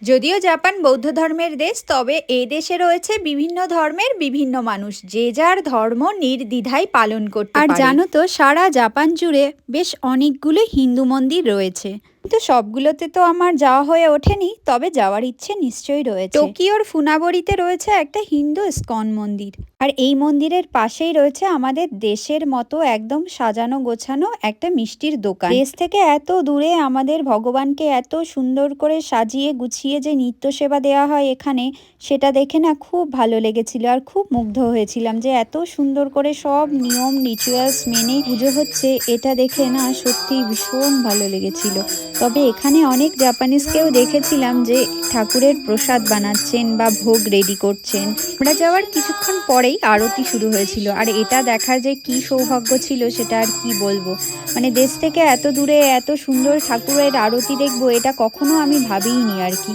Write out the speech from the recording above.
যদিও জাপান বৌদ্ধ ধর্মের দেশ, তবে এই দেশে রয়েছে বিভিন্ন ধর্মের বিভিন্ন মানুষ, যে যার ধর্ম নির্দ্বিধায় পালন করতে পারে। আর জানো তো, সারা জাপান জুড়ে বেশ অনেকগুলো হিন্দু মন্দির রয়েছে, কিন্তু সবগুলোতে তো আমার যাওয়া হয়ে ওঠেনি, তবে যাওয়ার ইচ্ছে নিশ্চয়ই রয়েছে। টোকিওর ফুনাবরিতে রয়েছে একটা হিন্দু ইস্কন মন্দির, আর এই মন্দিরের পাশেই রয়েছে আমাদের দেশের মতো একদম সাজানো গোছানো একটা মিষ্টির দোকান। দেশ থেকে এত দূরে আমাদের ভগবানকে এত সুন্দর করে সাজিয়ে গুছিয়ে যে নিত্য সেবা দেওয়া হয় এখানে, সেটা দেখে না খুব ভালো লেগেছিল, আর খুব মুগ্ধ হয়েছিলাম যে এত সুন্দর করে সব নিয়ম রিচুয়ালস মেনে পুজো হচ্ছে। এটা দেখে না সত্যি ভীষণ ভালো লেগেছিল। তবে এখানে অনেক জাপানিজকেও দেখেছিলাম যে ঠাকুরের প্রসাদ বানাচ্ছেন বা ভোগ রেডি করছেন। আমরা যাওয়ার কিছুক্ষণ পরেই আরতি শুরু হয়েছিল, আর এটা দেখার যে কি সৌভাগ্য ছিল সেটা আর কি বলবো। মানে দেশ থেকে এত দূরে এত সুন্দর ঠাকুরের আরতি দেখবো, এটা কখনো আমি ভাবিইনি আর কি।